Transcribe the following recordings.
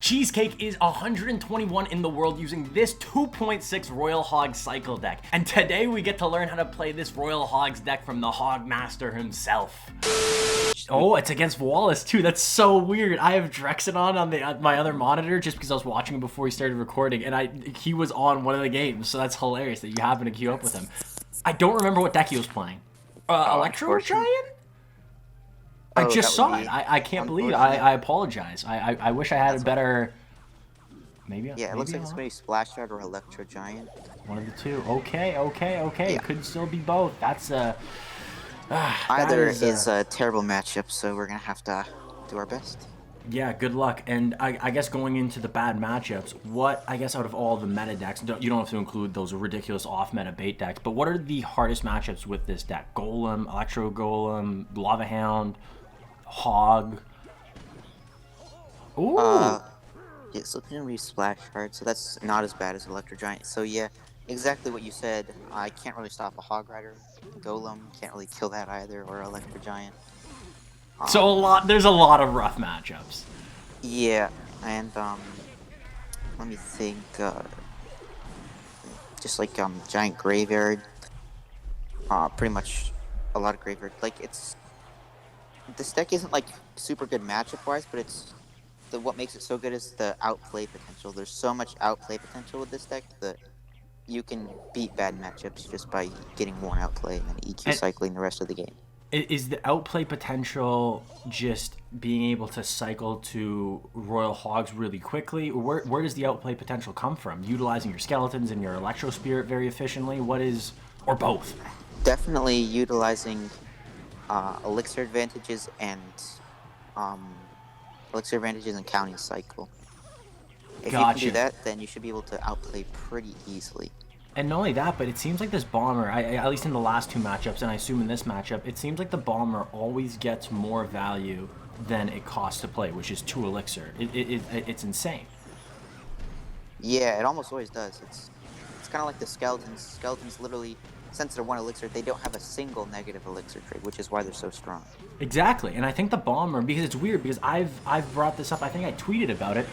Cheesecake is 121 in the world using this 2.6 Royal Hogs Cycle Deck. And today we get to learn how to play this Royal Hogs deck from the Hog Master himself. Oh, it's against Wallace too. That's so weird. I have Drexen on my other monitor just because I was watching him before he started recording, and he was on one of the games, so that's hilarious that you happen to queue up with him. I don't remember what deck he was playing. Electro Giant? I just saw it. I can't believe it. I apologize. I wish I had a better... Maybe. Yeah, it looks like it's going to be Splash Guard or Electro Giant. One of the two. Okay. Yeah. It could still be both. That's either is a terrible matchup, so we're going to have to do our best. Yeah, good luck. And I guess going into the bad matchups, out of all the meta decks, you don't have to include those ridiculous off-meta bait decks, but what are the hardest matchups with this deck? Golem, Electro Golem, Lava Hound, Hog. Ooh. Yeah, so it's going to be Splash Guard, so that's not as bad as Electro Giant. So yeah, exactly what you said. I can't really stop a Hog Rider. Golem can't really kill that either, or Electro Giant. So there's a lot of rough matchups. Yeah, and let me think. Just like Giant Graveyard. Pretty much a lot of Graveyard. Like this deck isn't like super good matchup wise, but what makes it so good is the outplay potential. There's so much outplay potential with this deck that you can beat bad matchups just by getting one outplay and then EQ cycling the rest of the game. Is the outplay potential just being able to cycle to Royal Hogs really quickly? Or where does the outplay potential come from? Utilizing your skeletons and your Electro Spirit very efficiently? Or both? Definitely utilizing elixir advantages and counting cycle. If you can do that, then you should be able to outplay pretty easily. And not only that, but it seems like this Bomber, at least in the last two matchups, and I assume in this matchup, it seems like the Bomber always gets more value than it costs to play, which is 2 elixir. It's insane. Yeah, it almost always does. It's kind of like the Skeletons. Skeletons literally, since they're 1 elixir, they don't have a single negative elixir trait, which is why they're so strong. Exactly, and I think the Bomber, because it's weird, because I've brought this up, I think I tweeted about it,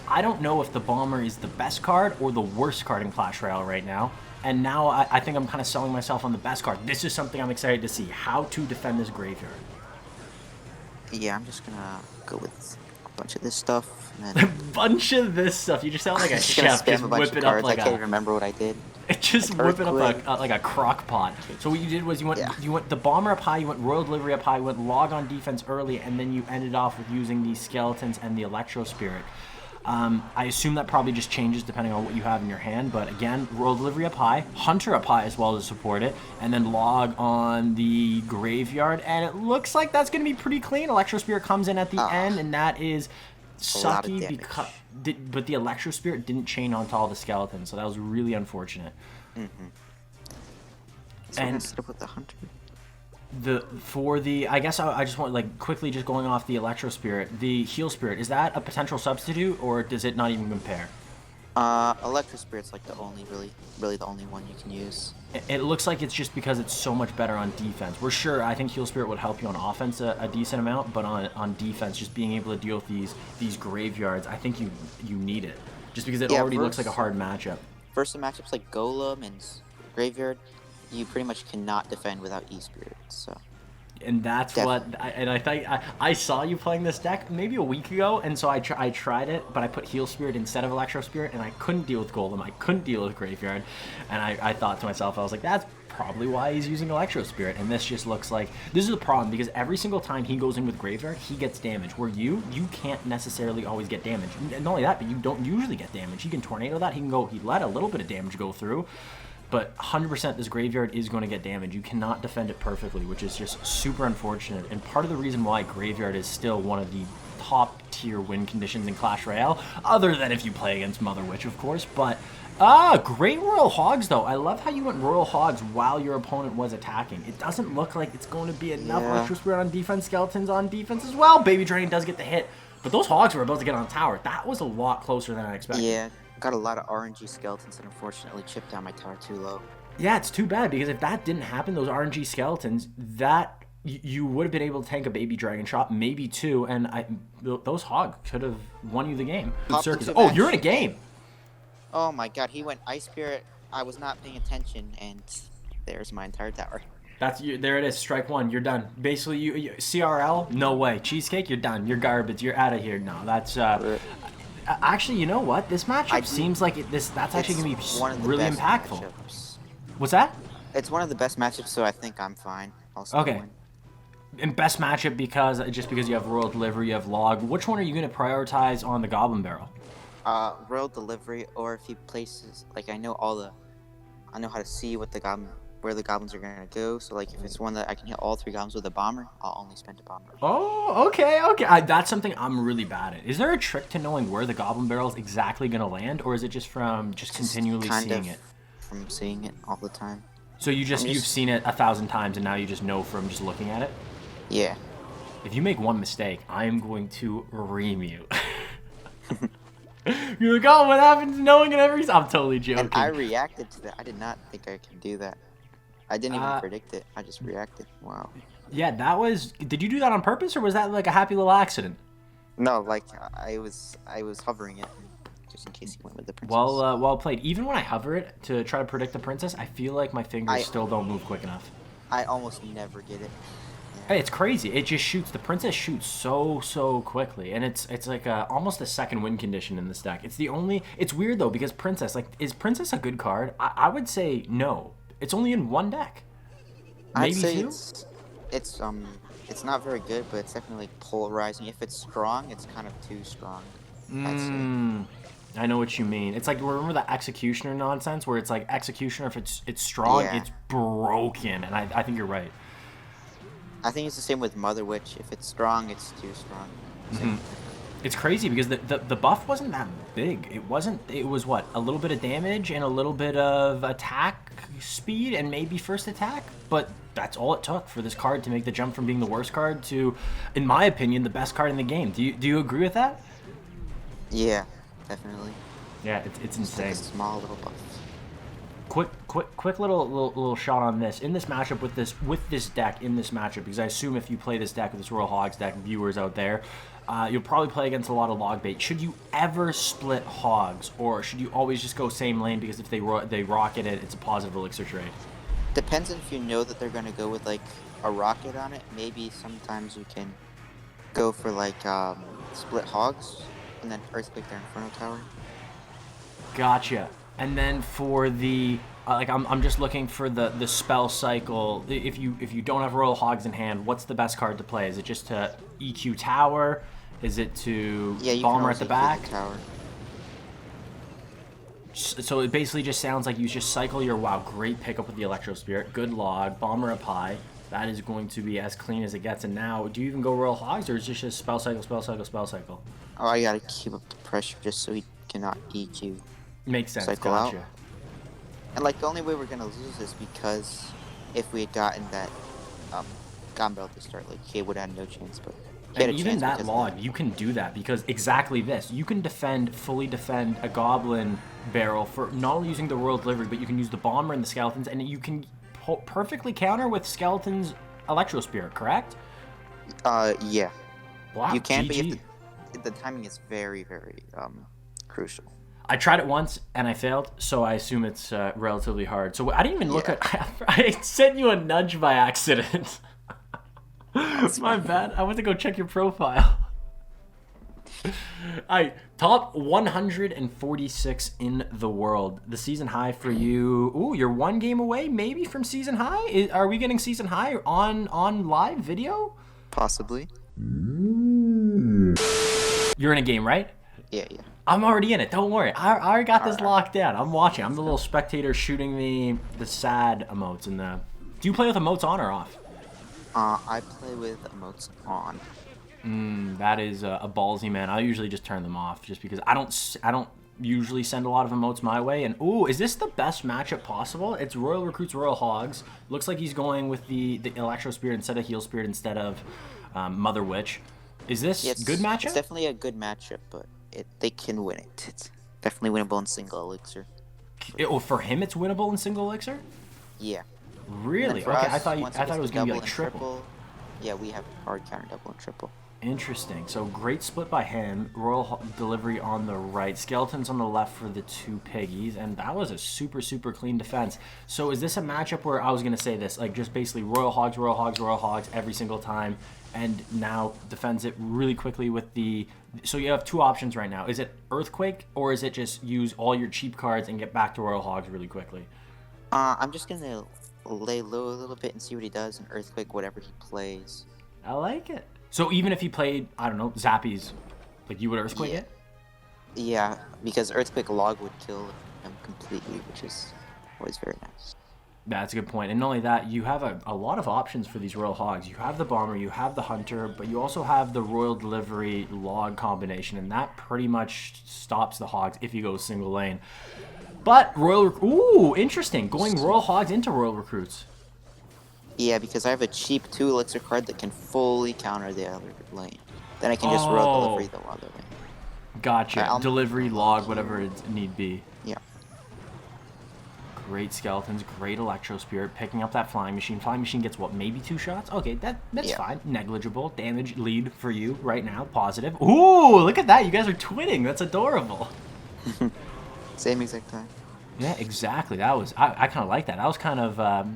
I don't know if the Bomber is the best card or the worst card in Clash Royale right now, and now I think I'm kind of selling myself on the best card. This is something I'm excited to see, how to defend this graveyard. Yeah, I'm just gonna go with a bunch of this stuff. And then... A bunch of this stuff? You just sound like a chef, just whip it up like I can't even remember what I did. Just whip it up like a crock pot. So what you did was you went the Bomber up high, you went Royal Delivery up high, you went Log on defense early, and then you ended off with using the Skeletons and the Electro Spirit. I assume that probably just changes depending on what you have in your hand, but again, Royal Delivery up high, Hunter up high as well to support it, and then Log on the Graveyard, and it looks like that's going to be pretty clean. Electro Spirit comes in at the end, and that is sucky because but the Electro Spirit didn't chain onto all the Skeletons, so that was really unfortunate. So and stick with the Hunter. I guess I just want quickly just going off the Electro Spirit, the Heal Spirit, is that a potential substitute or does it not even compare? Electro Spirit's like the only really the only one you can use. It looks like it's just because it's so much better on defense. We're sure I think Heal Spirit would help you on offense a decent amount, but on defense, just being able to deal with these graveyards, I think you need it. Just because it already looks like a hard matchup. Versus matchups like Golem and Graveyard, you pretty much cannot defend without E-Spirit, so... And that's I saw you playing this deck maybe a week ago, and so I tried it, but I put Heal Spirit instead of Electro Spirit, and I couldn't deal with Golem, I couldn't deal with Graveyard, and I thought to myself, I was like, that's probably why he's using Electro Spirit, and this just looks like, this is the problem, because every single time he goes in with Graveyard, he gets damage, where you can't necessarily always get damage, and not only that, but you don't usually get damage. He can Tornado that, he let a little bit of damage go through, but 100% this Graveyard is going to get damage. You cannot defend it perfectly, which is just super unfortunate. And part of the reason why Graveyard is still one of the top tier win conditions in Clash Royale, other than if you play against Mother Witch, of course. But, great Royal Hogs, though. I love how you went Royal Hogs while your opponent was attacking. It doesn't look like it's going to be enough. Electro Spirit on defense, Skeletons on defense as well. Baby Drain does get the hit. But those Hogs were about to get on tower. That was a lot closer than I expected. Yeah. Got a lot of RNG Skeletons and unfortunately chipped down my tower too low. Yeah, it's too bad because if that didn't happen, those RNG Skeletons, that you would have been able to tank a baby dragon shot, maybe two, and those hogs could have won you the game. Circus. Oh, you're in a game. Oh my god, he went Ice Spirit. I was not paying attention, and there's my entire tower. That's you. There it is. Strike one. You're done. Basically, you CRL. No way. Cheesecake. You're done. You're garbage. You're out of here. No, that's actually. You know what? This matchup seems like that's actually gonna be really impactful. Matchups. What's that? It's one of the best matchups, so I think I'm fine. Okay. And best matchup because you have Royal Delivery, you have Log. Which one are you gonna prioritize on the Goblin Barrel? Royal Delivery, or if he places like I know how to see what where the goblins are gonna go. So like if it's one that I can hit all three goblins with a bomber, I'll only spend a bomber. Oh, okay. That's something I'm really bad at. Is there a trick to knowing where the Goblin Barrel is exactly gonna land, or is it just from continually seeing it? From seeing it all the time. So you've seen it 1,000 times, and now you just know from just looking at it. Yeah. If you make one mistake, I am going to ream you. You're like, oh, what happens knowing it every... I'm totally joking. And I reacted to that. I did not think I could do that. I didn't even predict it. I just reacted. Wow. Yeah, that was... Did you do that on purpose, or was that like a happy little accident? No, like, I was hovering it just in case he went with the princess. Well played. Even when I hover it to try to predict the princess, I feel like my fingers still don't move quick enough. I almost never get it. Hey, it's crazy. It just shoots. The princess shoots so quickly, and it's like almost a second win condition in this deck. It's weird though because princess, like, is princess a good card? I would say no. It's only in one deck. Maybe two. It's not very good, but it's definitely polarizing. If it's strong, it's kind of too strong. I know what you mean. It's like, remember the Executioner nonsense where it's like Executioner, if it's strong, it's broken, and I think you're right. I think it's the same with Mother Witch. If it's strong, it's too strong. It's crazy because the buff wasn't that big. It was what, a little bit of damage and a little bit of attack speed and maybe first attack, but that's all it took for this card to make the jump from being the worst card to, in my opinion, the best card in the game. Do you agree with that? Yeah, definitely. Yeah, it's insane. Like a small little buff. Quick little shot on this. In this matchup with this deck, in this matchup, because I assume if you play this deck with this Royal Hogs deck, viewers out there, you'll probably play against a lot of log bait. Should you ever split hogs, or should you always just go same lane because if they rocket it, it's a positive elixir trade? Depends on if you know that they're gonna go with like a rocket on it. Maybe sometimes you can go for like split hogs and then earthquake their Inferno Tower. Gotcha. And then for the I'm just looking for the spell cycle. If you don't have Royal Hogs in hand, what's the best card to play? Is it just to EQ tower? Is it to bomber at the back? Tower. So it basically just sounds like you just cycle your great pickup with the Electro Spirit, good log, bomber up high. That is going to be as clean as it gets. And now, do you even go Royal Hogs, or is it just spell cycle, spell cycle, spell cycle? Oh, I gotta keep up the pressure just so he cannot EQ. Makes sense. Cycle gotcha. Out. And like the only way we're gonna lose is because if we had gotten that Goblin Barrel to start, like he would have had no chance. But and even that log, you can do that because exactly this. You can fully defend a Goblin Barrel for not only using the Royal Delivery, but you can use the Bomber and the Skeletons, and you can perfectly counter with Skeleton's Electro Spirit, correct? Yeah. Wow, you can, GG. but the timing is very, very crucial. I tried it once and I failed, so I assume it's relatively hard. So I didn't even look at... I sent you a nudge by accident. That's my bad. I went to go check your profile. Top 146 in the world. The season high for you. Ooh, you're one game away maybe from season high? Are we getting season high on live video? Possibly. You're in a game, right? Yeah. I'm already in it. Don't worry. I already got this locked down. I'm watching. I'm the little spectator shooting the sad emotes. Do you play with emotes on or off? I play with emotes on. That is a ballsy man. I usually just turn them off just because I don't usually send a lot of emotes my way. And ooh, is this the best matchup possible? It's Royal recruits Royal Hogs. Looks like he's going with the Electro Spirit instead of Heal Spirit instead of Mother Witch. Is this good matchup? It's definitely a good matchup, but they can win it. It's definitely winnable in single elixir. For him, it's winnable in single elixir? Yeah. Really? Okay, I thought it was gonna be like triple. Yeah, we have hard counter double and triple. Interesting. So great split by him. Royal delivery on the right. Skeletons on the left for the 2 piggies. And that was a super, super clean defense. So is this a matchup where I was going to say this, like just basically Royal Hogs, Royal Hogs, Royal Hogs every single time, and now defends it really quickly with the... So you have 2 options right now. Is it Earthquake, or is it just use all your cheap cards and get back to Royal Hogs really quickly? I'm just going to lay low a little bit and see what he does, and Earthquake whatever he plays. I like it. So even if he played, I don't know, Zappies, like you would Earthquake it? Yeah, because Earthquake log would kill him completely, which is always very nice. That's a good point. And not only that, you have a lot of options for these Royal Hogs. You have the Bomber, you have the Hunter, but you also have the Royal Delivery log combination, and that pretty much stops the Hogs if you go single lane. But ooh, interesting, going Royal Hogs into Royal Recruits. Yeah, because I have a cheap 2 elixir card that can fully counter the other lane. Then I can just Royal Delivery the other lane. Gotcha. Delivery, log, whatever it need be. Yeah. Great Skeletons, great Electro Spirit, picking up that Flying Machine. Flying Machine gets, what, maybe 2 shots? Okay, that's fine. Negligible. Damage lead for you right now, positive. Ooh, look at that. You guys are twinning. That's adorable. Same exact time. Yeah, exactly. That was, I kind of like that. That was kind of...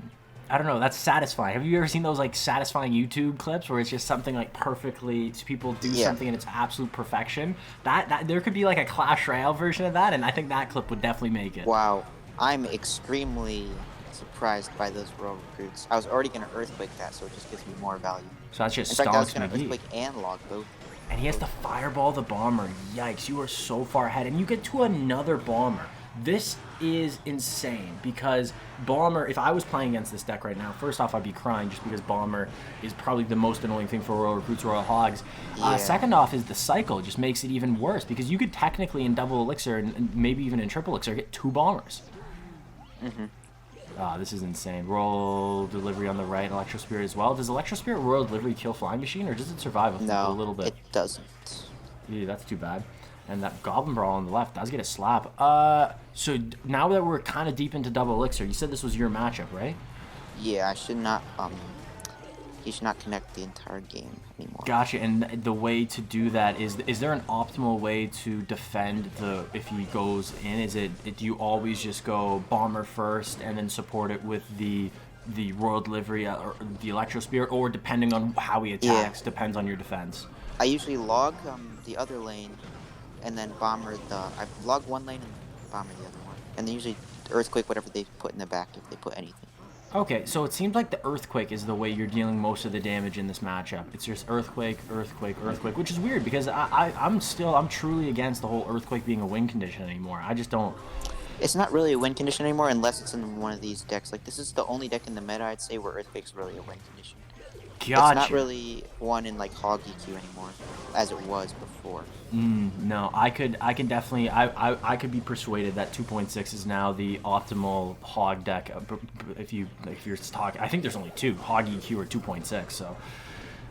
I don't know, that's satisfying. Have you ever seen those like satisfying YouTube clips where it's just something like perfectly, people do something in its absolute perfection? That there could be like a Clash Royale version of that, and I think that clip would definitely make it. Wow, I'm extremely surprised by those Royal Recruits. I was already going to Earthquake that, so it just gives me more value. So that's just in fact, I was stonks going to McGee. Earthquake and log both. And he has to Fireball the Bomber. Yikes, you are so far ahead. And you get to another Bomber. This is insane because Bomber, if I was playing against this deck right now, first off, I'd be crying just because Bomber is probably the most annoying thing for Royal Recruits, Royal Hogs. Second off is the cycle just makes it even worse because you could technically in double elixir and maybe even in triple elixir get 2 Bombers. This is insane. Royal Delivery on the right, Electro Spirit as well. Does Electro Spirit Royal Delivery kill Flying Machine, or does it survive with a little bit? No, it doesn't. Yeah, that's too bad. And that Goblin Brawl on the left does get a slap. So now that we're kind of deep into double elixir, you said this was your matchup, right? Yeah, I should not, he should not connect the entire game anymore. Gotcha, and the way to do that is there an optimal way to defend if he goes in? Do you always just go Bomber first and then support it with the Royal Delivery or the Electro Spirit, or depending on how he attacks, depends on your defense? I usually log the other lane and then Bomber I log one lane and Bomber the other one. And then usually Earthquake whatever they put in the back if they put anything. Okay, so it seems like the Earthquake is the way you're dealing most of the damage in this matchup. It's just Earthquake, Earthquake, Earthquake, which is weird because I'm truly against the whole Earthquake being a win condition anymore. I just don't... It's not really a win condition anymore unless it's in one of these decks. Like, this is the only deck in the meta, I'd say, where Earthquake's really a win condition. Gotcha. It's not really one in, like, Hog EQ anymore, as it was before. No, I could definitely, I could be persuaded that 2.6 is now the optimal Hog deck. If you're talking, I think there's only 2, Hog EQ or 2.6, so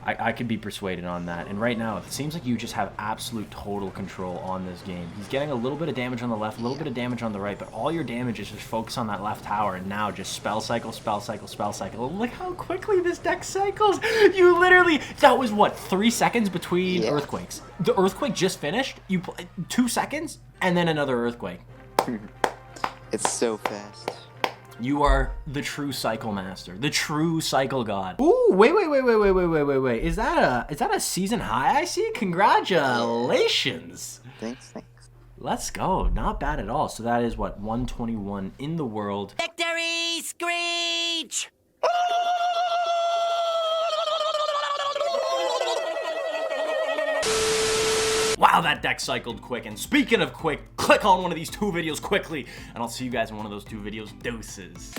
I could be persuaded on that. And right now, it seems like you just have absolute total control on this game. He's getting a little bit of damage on the left, a little bit of damage on the right, but all your damage is just focused on that left tower, and now just spell cycle, spell cycle, spell cycle. Look how quickly this deck cycles. You literally, that was what, 3 seconds between Earthquakes? The Earthquake just finished, 2 seconds, and then another Earthquake. It's so fast. You are the true cycle master, the true cycle god. Ooh, wait. Is that a season high I see? Congratulations. Thanks. Let's go. Not bad at all. So that is what, 121 in the world. Victory screech! Wow, that deck cycled quick. And speaking of quick, click on one of these 2 videos quickly, and I'll see you guys in one of those 2 videos. Doses.